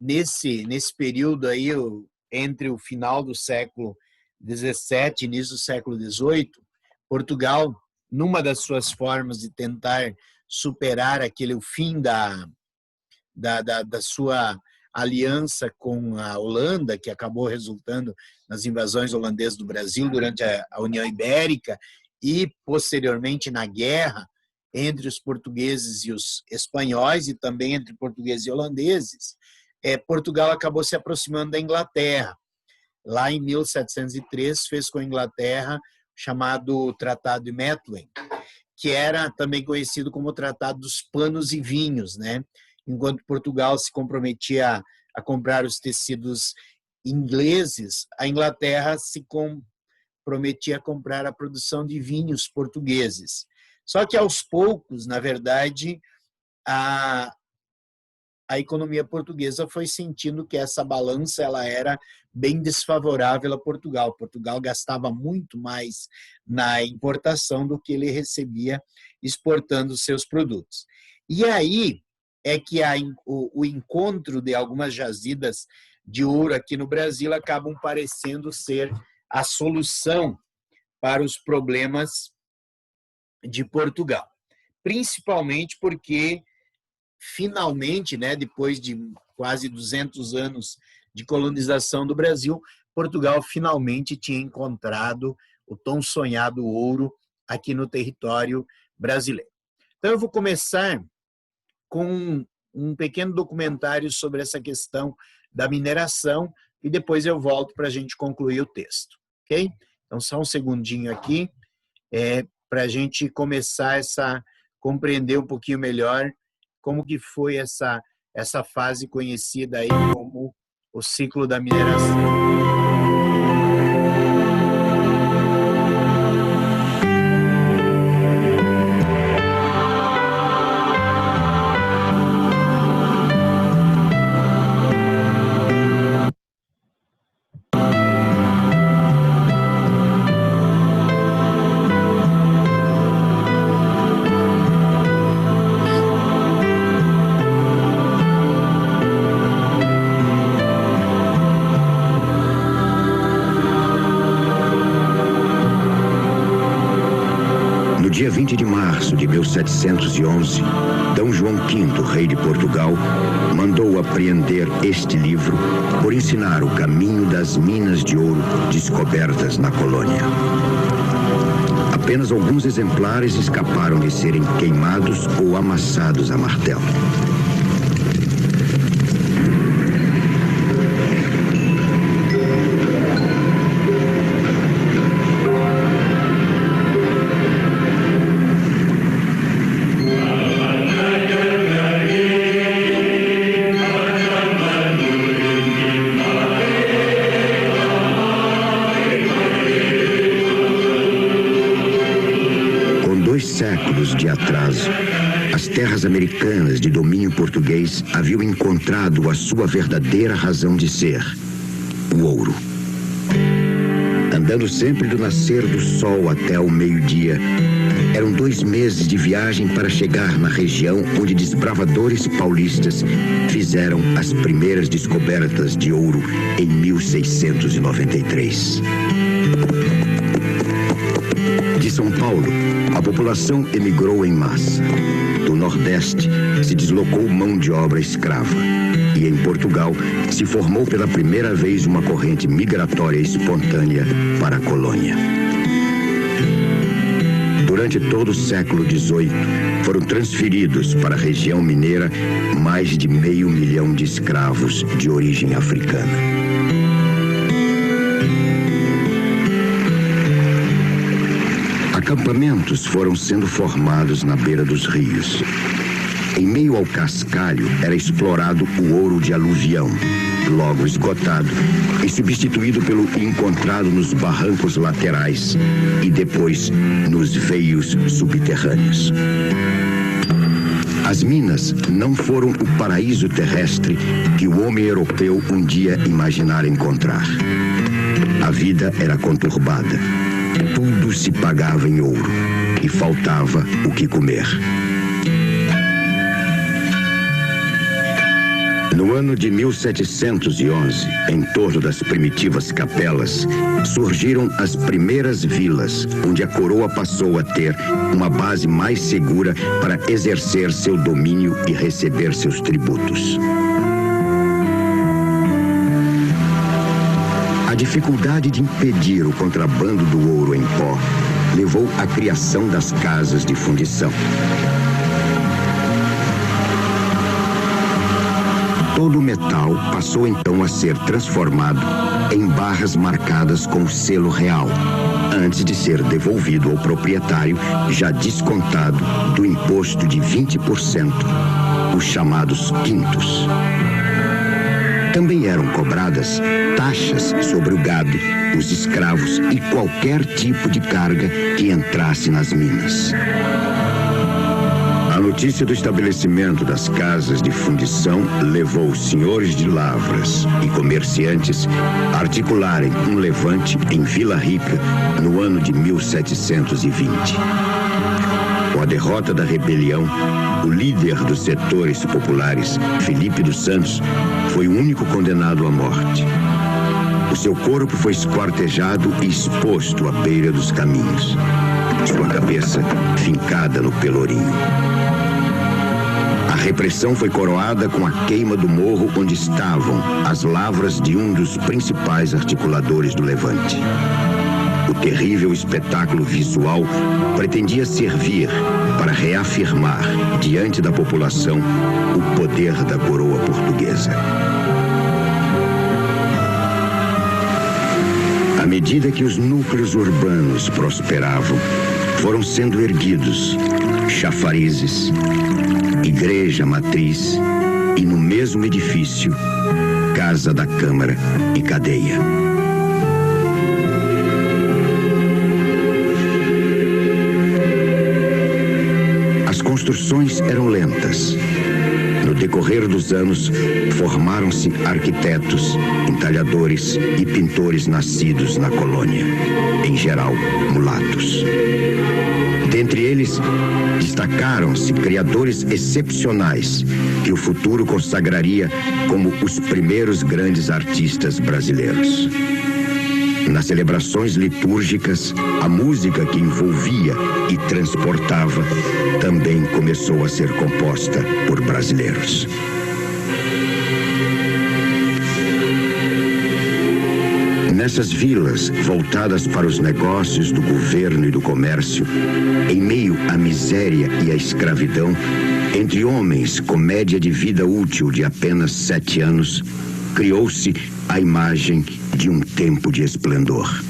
nesse período aí, entre o final do século XVII e início do século XVIII, Portugal, numa das suas formas de tentar superar o fim da sua aliança com a Holanda, que acabou resultando nas invasões holandesas do Brasil durante a União Ibérica e, posteriormente, na guerra entre os portugueses e os espanhóis e também entre portugueses e holandeses, Portugal acabou se aproximando da Inglaterra. Lá em 1703, fez com a Inglaterra o chamado Tratado de Methuen, que era também conhecido como o Tratado dos Panos e Vinhos, né? Enquanto Portugal se comprometia a comprar os tecidos ingleses, a Inglaterra se comprometia a comprar a produção de vinhos portugueses. Só que, aos poucos, na verdade, a economia portuguesa foi sentindo que essa balança ela era bem desfavorável a Portugal. Portugal gastava muito mais na importação do que ele recebia exportando seus produtos. E aí é que o encontro de algumas jazidas de ouro aqui no Brasil acabam parecendo ser a solução para os problemas de Portugal. Principalmente porque, finalmente, né, depois de quase 200 anos de colonização do Brasil, Portugal finalmente tinha encontrado o tão sonhado ouro aqui no território brasileiro. Então, eu vou começar com um pequeno documentário sobre essa questão da mineração e depois eu volto para a gente concluir o texto, ok? Então, só um segundinho aqui para a gente começar compreender um pouquinho melhor como que foi essa fase conhecida aí como o ciclo da mineração. Dia 20 de março de 1711, D. João V, rei de Portugal, mandou apreender este livro por ensinar o caminho das minas de ouro descobertas na colônia. Apenas alguns exemplares escaparam de serem queimados ou amassados a martelo. De atraso, as terras americanas de domínio português haviam encontrado a sua verdadeira razão de ser, o ouro. Andando sempre do nascer do sol até o meio-dia, eram 2 meses de viagem para chegar na região onde desbravadores paulistas fizeram as primeiras descobertas de ouro em 1693. De São Paulo, a população emigrou em massa. Do Nordeste, se deslocou mão de obra escrava. E em Portugal, se formou pela primeira vez uma corrente migratória espontânea para a colônia. Durante todo o século XVIII, foram transferidos para a região mineira mais de 500 mil de escravos de origem africana. Acampamentos foram sendo formados na beira dos rios. Em meio ao cascalho era explorado o ouro de aluvião, logo esgotado e substituído pelo encontrado nos barrancos laterais e depois nos veios subterrâneos. As minas não foram o paraíso terrestre que o homem europeu um dia imaginara encontrar. A vida era conturbada. Tudo se pagava em ouro e faltava o que comer. No ano de 1711, em torno das primitivas capelas, surgiram as primeiras vilas, onde a coroa passou a ter uma base mais segura para exercer seu domínio e receber seus tributos. A dificuldade de impedir o contrabando do ouro em pó levou à criação das casas de fundição. Todo o metal passou então a ser transformado em barras marcadas com o selo real, antes de ser devolvido ao proprietário já descontado do imposto de 20%, os chamados quintos. Também eram cobradas taxas sobre o gado, os escravos e qualquer tipo de carga que entrasse nas minas. A notícia do estabelecimento das casas de fundição levou os senhores de lavras e comerciantes a articularem um levante em Vila Rica no ano de 1720. Com a derrota da rebelião, o líder dos setores populares, Felipe dos Santos, foi o único condenado à morte. O seu corpo foi esquartejado e exposto à beira dos caminhos, sua cabeça fincada no pelourinho. A repressão foi coroada com a queima do morro onde estavam as lavras de um dos principais articuladores do Levante. O terrível espetáculo visual pretendia servir para reafirmar diante da população o poder da coroa portuguesa. À medida que os núcleos urbanos prosperavam, foram sendo erguidos chafarizes, igreja matriz e, no mesmo edifício, casa da Câmara e cadeia. As construções eram lentas. No decorrer dos anos, formaram-se arquitetos, entalhadores e pintores nascidos na colônia, em geral mulatos. Dentre eles, destacaram-se criadores excepcionais que o futuro consagraria como os primeiros grandes artistas brasileiros. Nas celebrações litúrgicas, a música que envolvia e transportava também começou a ser composta por brasileiros. Nessas vilas, voltadas para os negócios do governo e do comércio, em meio à miséria e à escravidão, entre homens com média de vida útil de apenas 7 anos, criou-se a imagem de um tempo de esplendor.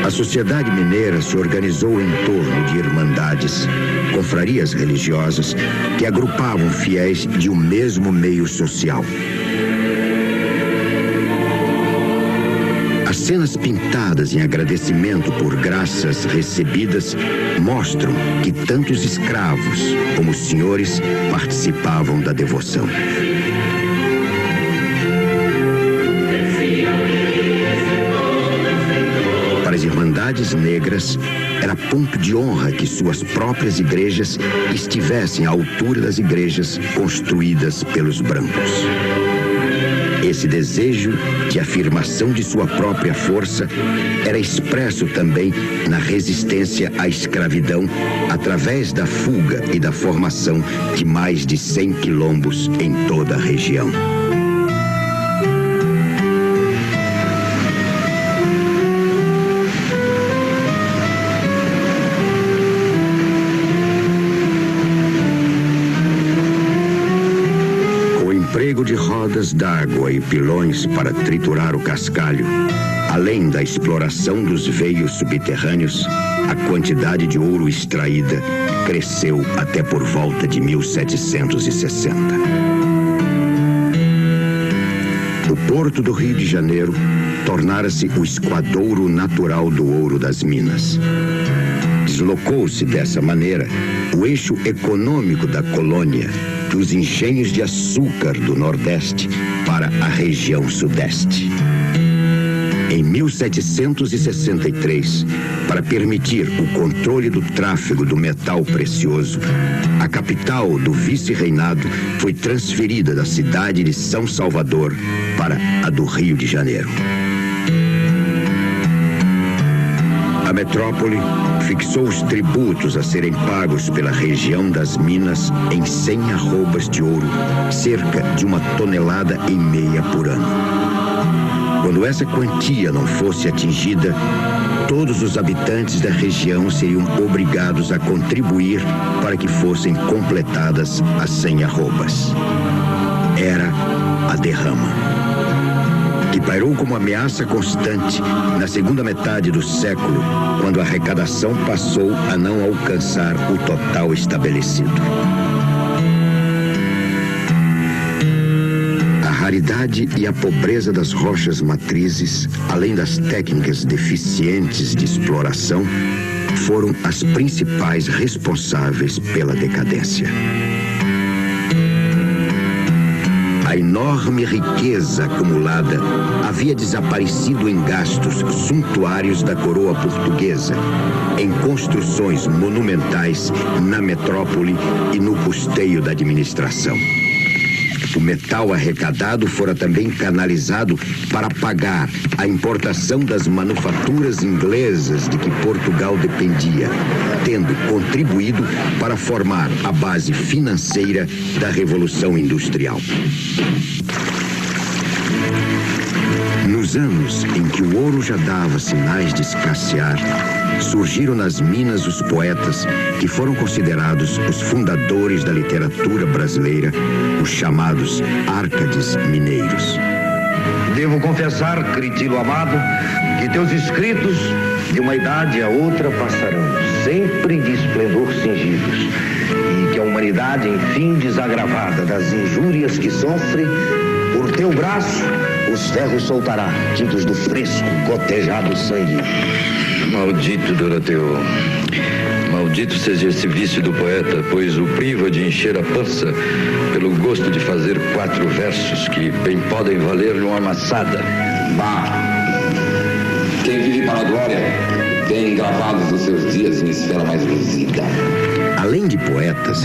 A sociedade mineira se organizou em torno de irmandades, confrarias religiosas que agrupavam fiéis de um mesmo meio social. As cenas pintadas em agradecimento por graças recebidas mostram que tanto os escravos como os senhores participavam da devoção. Para as irmandades negras, era ponto de honra que suas próprias igrejas estivessem à altura das igrejas construídas pelos brancos. Esse desejo de afirmação de sua própria força era expresso também na resistência à escravidão através da fuga e da formação de mais de 100 quilombos em toda a região. De rodas d'água e pilões para triturar o cascalho, além da exploração dos veios subterrâneos, a quantidade de ouro extraída cresceu até por volta de 1760. O porto do Rio de Janeiro tornara-se o esquadouro natural do ouro das minas. Deslocou-se dessa maneira o eixo econômico da colônia, que dos engenhos de açúcar do Nordeste para a região Sudeste. Em 1763, para permitir o controle do tráfego do metal precioso, a capital do vice-reinado foi transferida da cidade de São Salvador para a do Rio de Janeiro. A metrópole fixou os tributos a serem pagos pela região das Minas em 100 arrobas de ouro, cerca de 1,5 toneladas por ano. Quando essa quantia não fosse atingida, todos os habitantes da região seriam obrigados a contribuir para que fossem completadas as 100 arrobas. Era a derrama, que pairou como ameaça constante na segunda metade do século, quando a arrecadação passou a não alcançar o total estabelecido. A raridade e a pobreza das rochas matrizes, além das técnicas deficientes de exploração, foram as principais responsáveis pela decadência. A enorme riqueza acumulada havia desaparecido em gastos suntuários da coroa portuguesa, em construções monumentais na metrópole e no custeio da administração. O metal arrecadado fora também canalizado para pagar a importação das manufaturas inglesas de que Portugal dependia, tendo contribuído para formar a base financeira da Revolução Industrial. Nos anos em que o ouro já dava sinais de escassear, surgiram nas Minas os poetas que foram considerados os fundadores da literatura brasileira, os chamados Árcades Mineiros. Devo confessar, Critilo amado, que teus escritos de uma idade a outra passarão, sempre de esplendor cingidos, e que a humanidade, enfim desagravada das injúrias que sofre, por teu braço os ferros soltará, tintos do fresco, gotejado sangue. Maldito, Doroteu. Maldito seja esse vício do poeta, pois o priva de encher a pança pelo gosto de fazer 4 versos que bem podem valer uma amassada. Bah! Quem vive para a glória tem gravados os seus dias em esfera mais luzida. Além de poetas,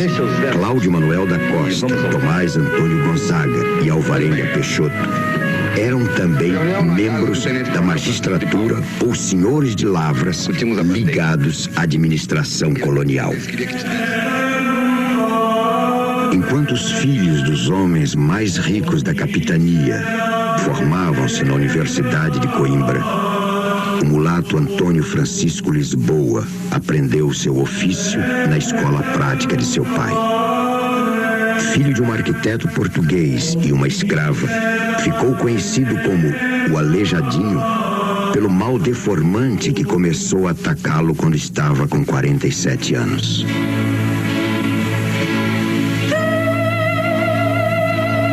Cláudio Manuel da Costa, Tomás Antônio Gonzaga e Alvarenga Peixoto eram também membros da magistratura ou senhores de lavras ligados à administração colonial. Enquanto os filhos dos homens mais ricos da capitania formavam-se na Universidade de Coimbra, o mulato Antônio Francisco Lisboa aprendeu seu ofício na escola prática de seu pai. Filho de um arquiteto português e uma escrava, ficou conhecido como o Aleijadinho pelo mal deformante que começou a atacá-lo quando estava com 47 anos.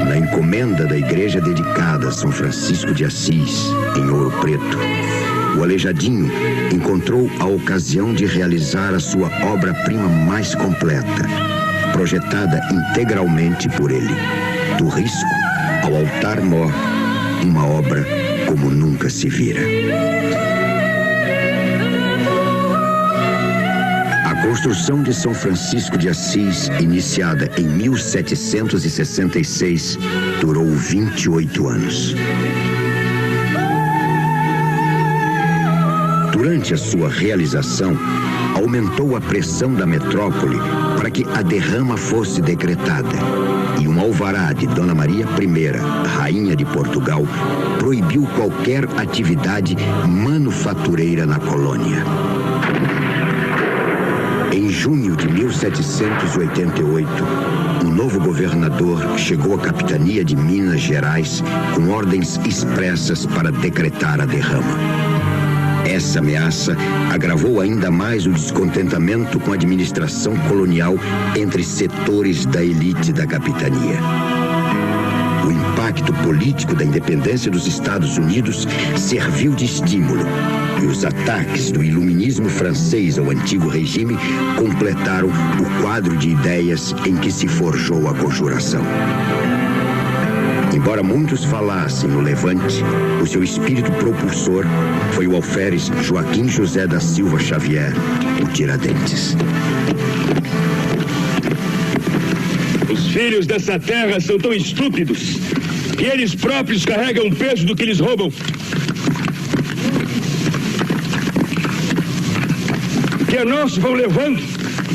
Na encomenda da igreja dedicada a São Francisco de Assis, em Ouro Preto, o Aleijadinho encontrou a ocasião de realizar a sua obra-prima mais completa, projetada integralmente por ele. Do risco ao altar-mor, uma obra como nunca se vira. A construção de São Francisco de Assis, iniciada em 1766, durou 28 anos. Durante a sua realização, aumentou a pressão da metrópole para que a derrama fosse decretada, e um alvará de Dona Maria I, rainha de Portugal, proibiu qualquer atividade manufatureira na colônia. Em junho de 1788, um novo governador chegou à capitania de Minas Gerais com ordens expressas para decretar a derrama. Essa ameaça agravou ainda mais o descontentamento com a administração colonial entre setores da elite da capitania. O impacto político da independência dos Estados Unidos serviu de estímulo, e os ataques do iluminismo francês ao antigo regime completaram o quadro de ideias em que se forjou a Conjuração. Embora muitos falassem no Levante, o seu espírito propulsor foi o alferes Joaquim José da Silva Xavier, o Tiradentes. Os filhos dessa terra são tão estúpidos que eles próprios carregam o peso do que lhes roubam. Que é nosso vão levando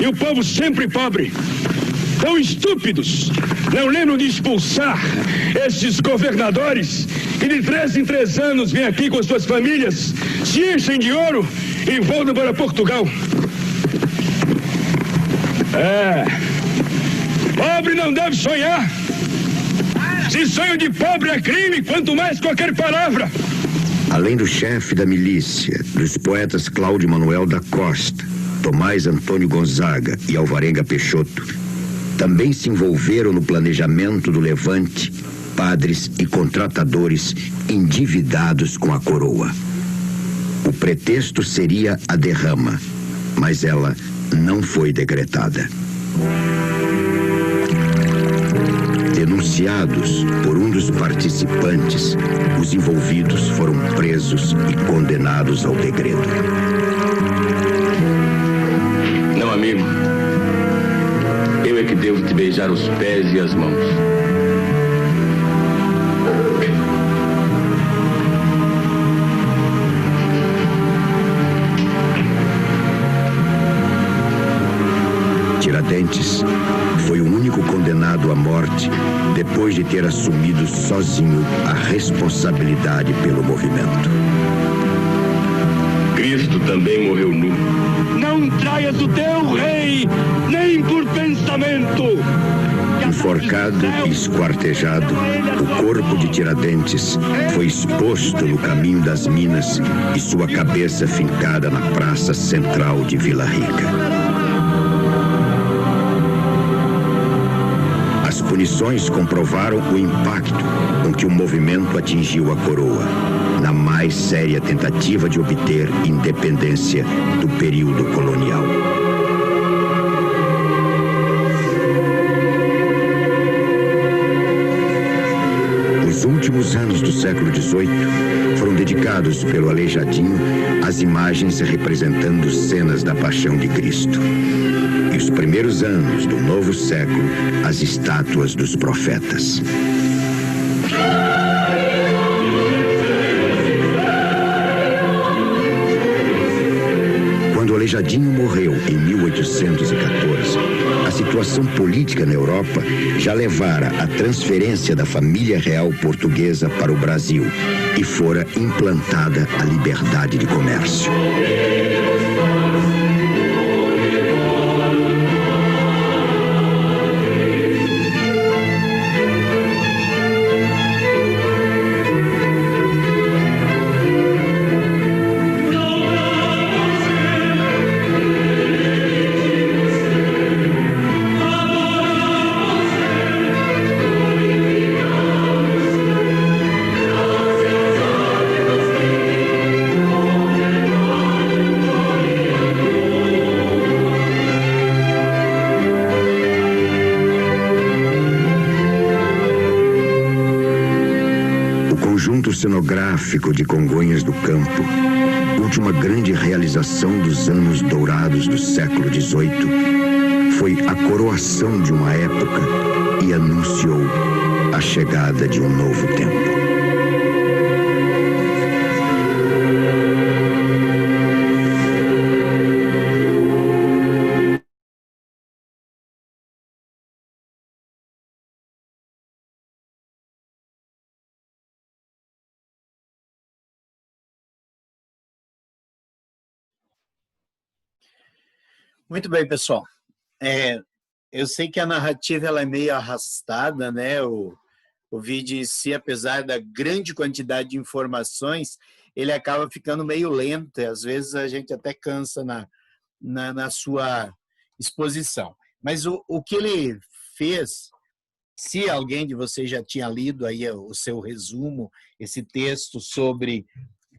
e o povo sempre pobre. Tão estúpidos, não lembram de expulsar esses governadores que de 3 em 3 anos vêm aqui com as suas famílias, se enchem de ouro e voltam para Portugal. Pobre não deve sonhar. Se sonho de pobre é crime, quanto mais qualquer palavra. Além do chefe da milícia, dos poetas Cláudio Manuel da Costa, Tomás Antônio Gonzaga e Alvarenga Peixoto, também se envolveram no planejamento do Levante padres e contratadores endividados com a coroa. O pretexto seria a derrama, mas ela não foi decretada. Denunciados por um dos participantes, os envolvidos foram presos e condenados ao degredo. Não, amigo. Eu é que devo te beijar os pés e as mãos. Tiradentes foi o único condenado à morte depois de ter assumido sozinho a responsabilidade pelo movimento. Cristo também morreu nu. Não traias o teu rei, nem por pensamento. Enforcado e esquartejado, o corpo de Tiradentes foi exposto no caminho das Minas e sua cabeça fincada na praça central de Vila Rica. As punições comprovaram o impacto com que o movimento atingiu a coroa, na mais séria tentativa de obter independência do período colonial. Os últimos anos do século XVIII foram dedicados pelo Aleijadinho às imagens representando cenas da Paixão de Cristo. E os primeiros anos do novo século, as estátuas dos profetas. Quando Aleijadinho morreu em 1814, a situação política na Europa já levara à transferência da família real portuguesa para o Brasil e fora implantada a liberdade de comércio. Cenográfico de Congonhas do Campo, última grande realização dos anos dourados do século XVIII, foi a coroação de uma época e anunciou a chegada de um novo tempo. Muito bem, pessoal. Eu sei que a narrativa ela é meio arrastada, né? O vídeo em si, apesar da grande quantidade de informações, ele acaba ficando meio lento e às vezes a gente até cansa na sua exposição. Mas o que ele fez Se alguém de vocês já tinha lido aí o seu resumo, esse texto sobre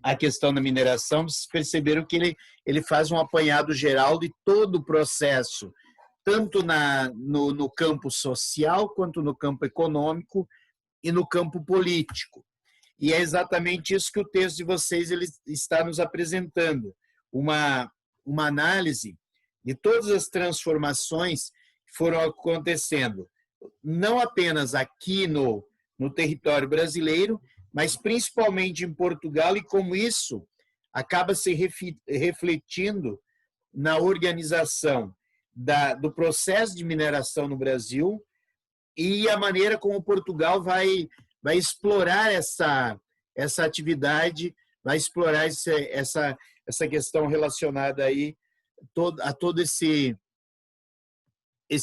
a questão da mineração, vocês perceberam que ele faz um apanhado geral de todo o processo, tanto no campo social, quanto no campo econômico e no campo político. E é exatamente isso que o texto de vocês ele está nos apresentando, uma análise de todas as transformações que foram acontecendo, não apenas aqui no território brasileiro, mas principalmente em Portugal, e como isso acaba se refletindo na organização do processo de mineração no Brasil e a maneira como Portugal vai explorar essa atividade, vai explorar essa questão relacionada aí a todo esse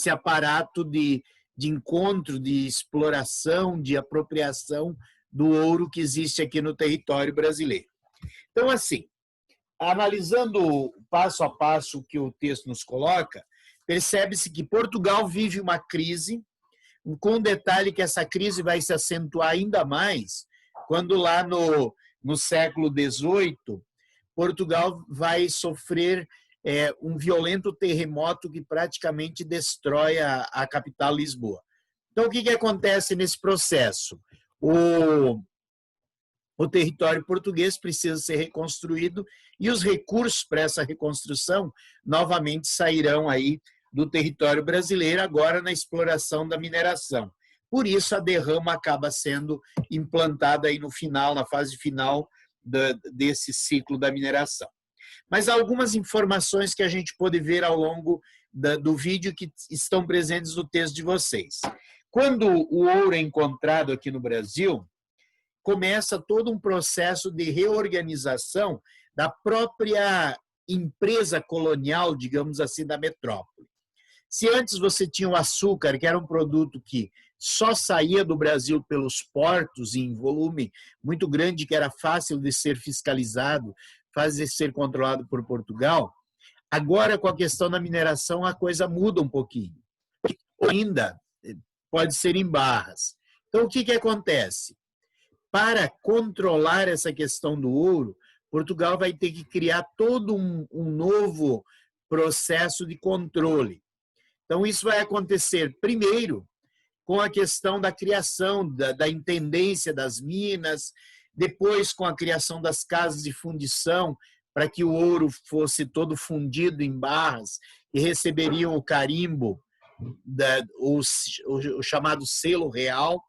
aparato de encontro, de exploração, de apropriação do ouro que existe aqui no território brasileiro. Então, assim, analisando passo a passo o que o texto nos coloca, percebe-se que Portugal vive uma crise, com detalhe que essa crise vai se acentuar ainda mais quando lá no século XVIII, Portugal vai sofrer um violento terremoto que praticamente destrói a capital Lisboa. Então, o que acontece nesse processo? O território português precisa ser reconstruído e os recursos para essa reconstrução novamente sairão aí do território brasileiro, agora na exploração da mineração. Por isso, a derrama acaba sendo implantada aí no final, na fase final desse ciclo da mineração. Mas há algumas informações que a gente pode ver ao longo do vídeo que estão presentes no texto de vocês. Quando o ouro é encontrado aqui no Brasil, começa todo um processo de reorganização da própria empresa colonial, digamos assim, da metrópole. Se antes você tinha o açúcar, que era um produto que só saía do Brasil pelos portos em volume muito grande, que era fácil de ser fiscalizado, fácil de ser controlado por Portugal, agora com a questão da mineração a coisa muda um pouquinho. Ainda pode ser em barras. Então o que acontece? Para controlar essa questão do ouro, Portugal vai ter que criar todo um novo processo de controle. Então, isso vai acontecer, primeiro, com a questão da criação da intendência das minas, depois com a criação das casas de fundição, para que o ouro fosse todo fundido em barras e receberiam o carimbo, o chamado selo real,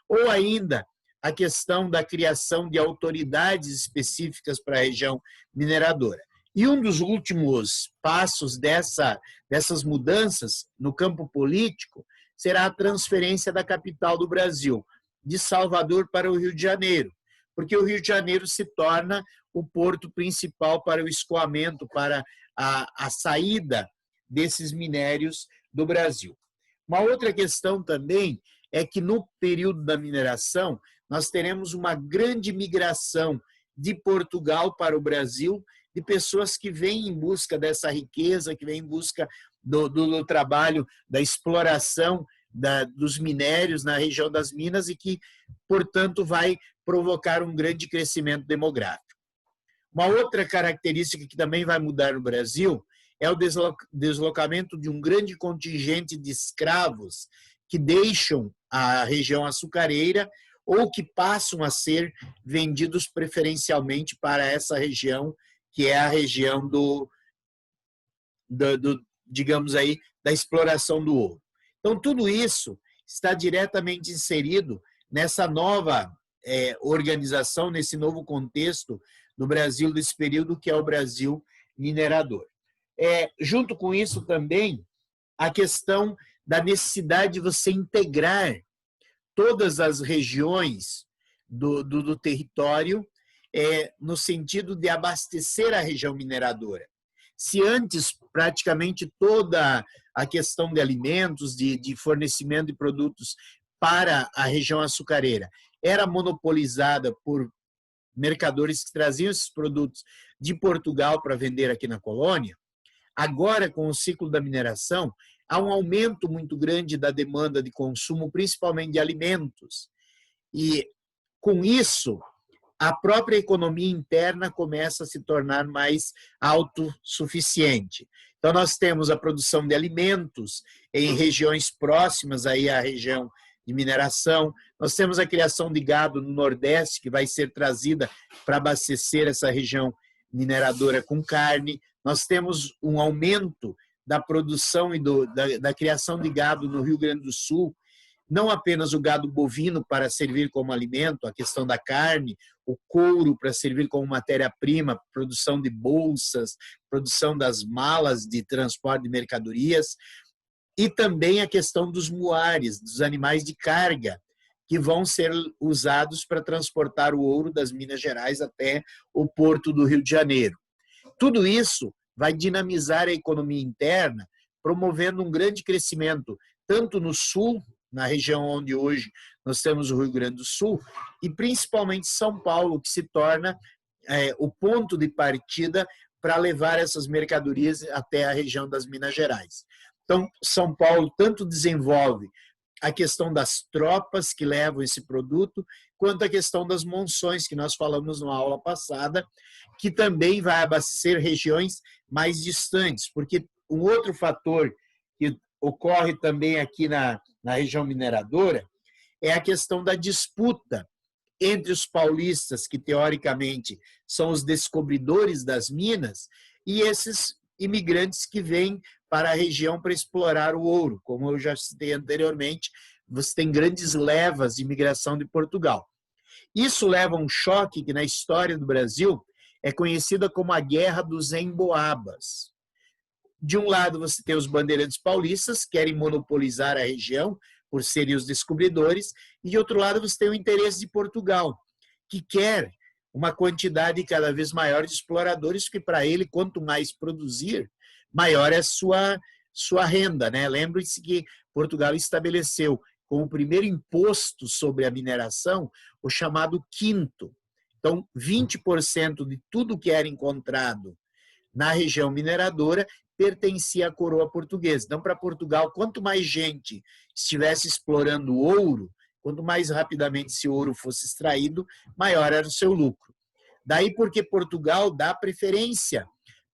ou ainda a questão da criação de autoridades específicas para a região mineradora. E um dos últimos passos dessas mudanças no campo político será a transferência da capital do Brasil, de Salvador para o Rio de Janeiro, porque o Rio de Janeiro se torna o porto principal para o escoamento, para a saída desses minérios do Brasil. Uma outra questão também é que no período da mineração nós teremos uma grande migração de Portugal para o Brasil, de pessoas que vêm em busca dessa riqueza, que vêm em busca do trabalho, da exploração dos minérios na região das minas e que, portanto, vai provocar um grande crescimento demográfico. Uma outra característica que também vai mudar no Brasil é o deslocamento de um grande contingente de escravos que deixam a região açucareira ou que passam a ser vendidos preferencialmente para essa região, que é a região digamos aí, da exploração do ouro. Então, tudo isso está diretamente inserido nessa nova organização, nesse novo contexto do Brasil desse período, que é o Brasil minerador. Junto com isso também, a questão da necessidade de você integrar todas as regiões do território no sentido de abastecer a região mineradora. Se antes praticamente toda a questão de alimentos, de fornecimento de produtos para a região açucareira era monopolizada por mercadores que traziam esses produtos de Portugal para vender aqui na colônia, agora com o ciclo da mineração, há um aumento muito grande da demanda de consumo, principalmente de alimentos. E, com isso, a própria economia interna começa a se tornar mais autossuficiente. Então, nós temos a produção de alimentos em regiões próximas aí à região de mineração, nós temos a criação de gado no Nordeste, que vai ser trazida para abastecer essa região mineradora com carne, nós temos um aumento da produção e da criação de gado no Rio Grande do Sul, não apenas o gado bovino para servir como alimento, a questão da carne, o couro para servir como matéria-prima, produção de bolsas, produção das malas de transporte de mercadorias, e também a questão dos muares, dos animais de carga, que vão ser usados para transportar o ouro das Minas Gerais até o porto do Rio de Janeiro. Tudo isso vai dinamizar a economia interna, promovendo um grande crescimento, tanto no sul, na região onde hoje nós temos o Rio Grande do Sul, e principalmente São Paulo, que se torna o ponto de partida para levar essas mercadorias até a região das Minas Gerais. Então, São Paulo tanto desenvolve a questão das tropas que levam esse produto, quanto a questão das monções, que nós falamos na aula passada, que também vai abastecer regiões mais distantes, porque um outro fator que ocorre também aqui na região mineradora é a questão da disputa entre os paulistas, que teoricamente são os descobridores das minas, e esses imigrantes que vêm para a região para explorar o ouro. Como eu já citei anteriormente, você tem grandes levas de imigração de Portugal. Isso leva a um choque que na história do Brasil é conhecida como a Guerra dos Emboabas. De um lado você tem os bandeirantes paulistas, que querem monopolizar a região por serem os descobridores, e de outro lado você tem o interesse de Portugal, que quer uma quantidade cada vez maior de exploradores, porque para ele, quanto mais produzir, maior é a sua renda, né? Lembre-se que Portugal estabeleceu como primeiro imposto sobre a mineração o chamado quinto. Então, 20% de tudo que era encontrado na região mineradora pertencia à coroa portuguesa. Então, para Portugal, quanto mais gente estivesse explorando o ouro, quanto mais rapidamente esse ouro fosse extraído, maior era o seu lucro. Daí porque Portugal dá preferência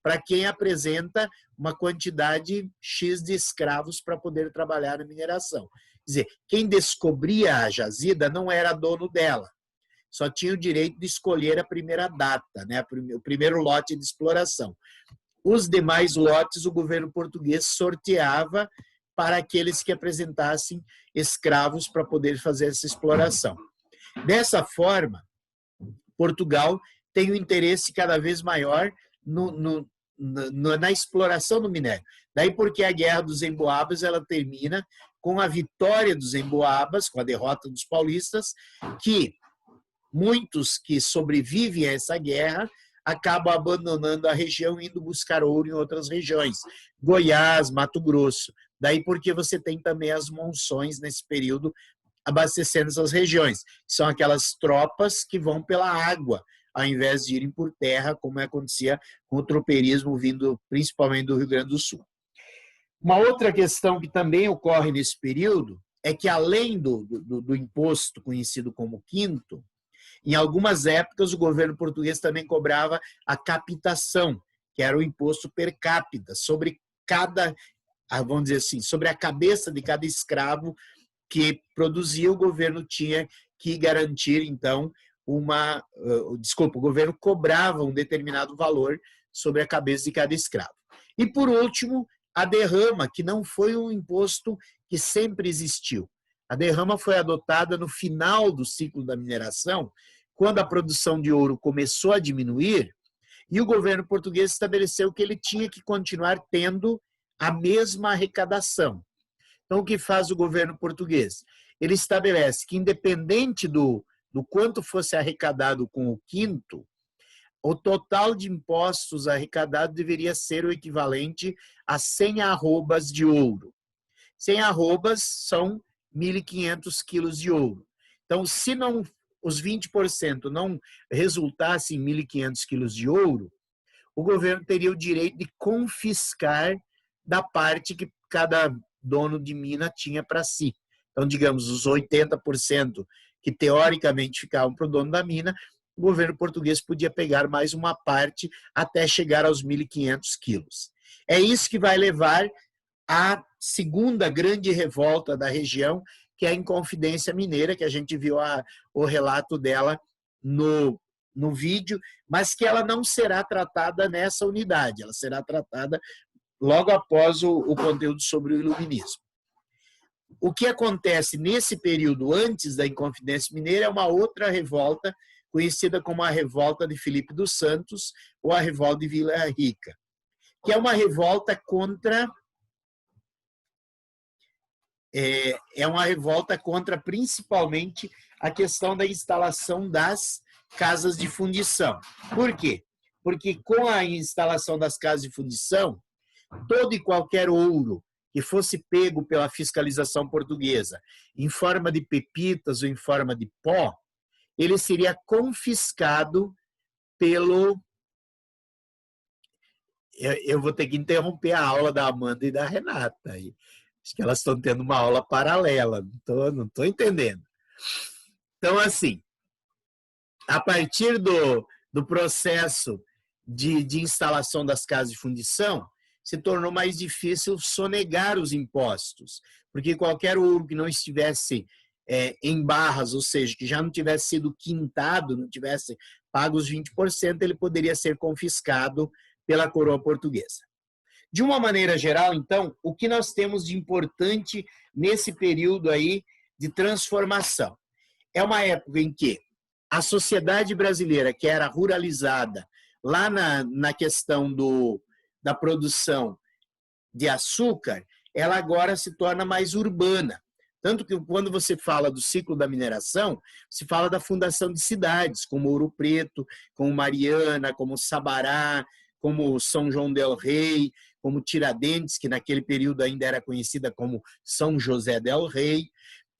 para quem apresenta uma quantidade X de escravos para poder trabalhar na mineração. Quer dizer, quem descobria a jazida não era dono dela, só tinha o direito de escolher a primeira data, né, o primeiro lote de exploração. Os demais lotes o governo português sorteava para aqueles que apresentassem escravos para poder fazer essa exploração. Dessa forma, Portugal tem um interesse cada vez maior na exploração do minério. Daí porque a Guerra dos Emboabas ela termina com a vitória dos Emboabas, com a derrota dos paulistas, que muitos que sobrevivem a essa guerra acabam abandonando a região e indo buscar ouro em outras regiões, Goiás, Mato Grosso. Daí porque você tem também as monções nesse período abastecendo essas regiões. São aquelas tropas que vão pela água, ao invés de irem por terra, como acontecia com o tropeirismo vindo principalmente do Rio Grande do Sul. Uma outra questão que também ocorre nesse período é que, além do imposto conhecido como quinto, em algumas épocas o governo português também cobrava a capitação, que era o imposto per capita, sobre cada, vamos dizer assim, sobre a cabeça de cada escravo que produzia, o governo tinha que garantir, então, o governo cobrava um determinado valor sobre a cabeça de cada escravo. E, por último, a derrama, que não foi um imposto que sempre existiu. A derrama foi adotada no final do ciclo da mineração, quando a produção de ouro começou a diminuir, e o governo português estabeleceu que ele tinha que continuar tendo a mesma arrecadação. Então, o que faz o governo português? Ele estabelece que, independente do quanto fosse arrecadado com o quinto, o total de impostos arrecadados deveria ser o equivalente a 100 arrobas de ouro. 100 arrobas são 1.500 quilos de ouro. Então, se não os 20% não resultassem em 1.500 quilos de ouro, o governo teria o direito de confiscar da parte cada dono de mina tinha para si. Então, digamos, os 80% que teoricamente ficavam para o dono da mina, o governo português podia pegar mais uma parte até chegar aos 1.500 quilos. É isso que vai levar à segunda grande revolta da região, que é a Inconfidência Mineira, que a gente viu o relato dela no vídeo, mas que ela não será tratada nessa unidade, ela será tratada logo após o conteúdo sobre o iluminismo. O que acontece nesse período antes da Inconfidência Mineira é uma outra revolta, conhecida como a Revolta de Filipe dos Santos ou a Revolta de Vila Rica, que é uma revolta contra principalmente a questão da instalação das casas de fundição. Por quê? Porque com a instalação das casas de fundição, todo e qualquer ouro que fosse pego pela fiscalização portuguesa em forma de pepitas ou em forma de pó, ele seria confiscado pelo... Eu vou ter que interromper a aula da Amanda e da Renata. Acho que elas estão tendo uma aula paralela, não estou entendendo. Então, assim, a partir do processo de instalação das casas de fundição, se tornou mais difícil sonegar os impostos, porque qualquer ouro que não estivesse em barras, ou seja, que já não tivesse sido quintado, não tivesse pago os 20%, ele poderia ser confiscado pela coroa portuguesa. De uma maneira geral, então, o que nós temos de importante nesse período aí de transformação? É uma época em que a sociedade brasileira, que era ruralizada, lá na questão da produção de açúcar, ela agora se torna mais urbana. Tanto que quando você fala do ciclo da mineração, se fala da fundação de cidades, como Ouro Preto, como Mariana, como Sabará, como São João del Rei, como Tiradentes, que naquele período ainda era conhecida como São José del Rei.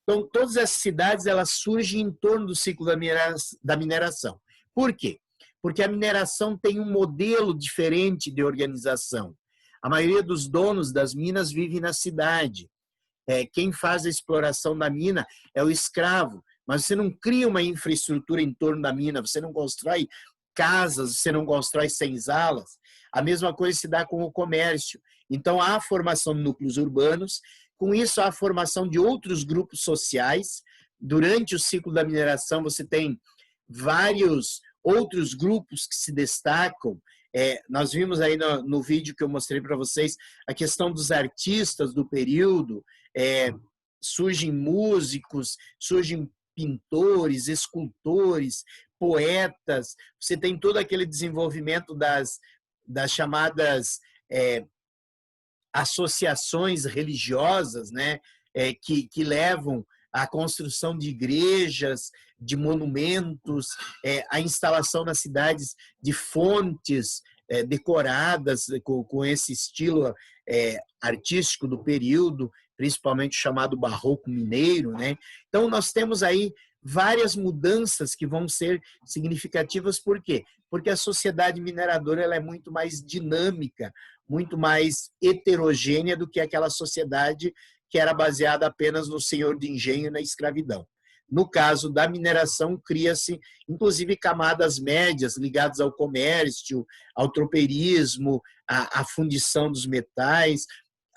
Então, todas essas cidades elas surgem em torno do ciclo da mineração. Por quê? Porque a mineração tem um modelo diferente de organização. A maioria dos donos das minas vive na cidade. Quem faz a exploração da mina é o escravo, mas você não cria uma infraestrutura em torno da mina, você não constrói casas, você não constrói senzalas. A mesma coisa se dá com o comércio. Então, há a formação de núcleos urbanos, com isso há a formação de outros grupos sociais. Durante o ciclo da mineração, você tem vários outros grupos que se destacam. Nós vimos aí no vídeo que eu mostrei para vocês a questão dos artistas do período. Surgem músicos, surgem pintores, escultores, poetas. Você tem todo aquele desenvolvimento das chamadas associações religiosas, né, que levam à construção de igrejas, de monumentos, a instalação nas cidades de fontes decoradas com esse estilo artístico do período, principalmente chamado barroco mineiro, né? Então, nós temos aí várias mudanças que vão ser significativas. Por quê? Porque a sociedade mineradora ela é muito mais dinâmica, muito mais heterogênea do que aquela sociedade que era baseada apenas no senhor de engenho e na escravidão. No caso da mineração, cria-se, inclusive, camadas médias ligadas ao comércio, ao tropeirismo, à fundição dos metais,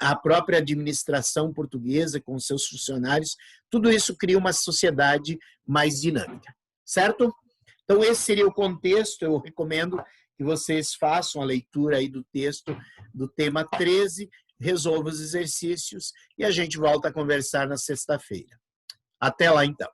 à própria administração portuguesa com seus funcionários. Tudo isso cria uma sociedade mais dinâmica, certo? Então, esse seria o contexto. Eu recomendo que vocês façam a leitura aí do texto do tema 13, resolvam os exercícios e a gente volta a conversar na sexta-feira. Até lá, então.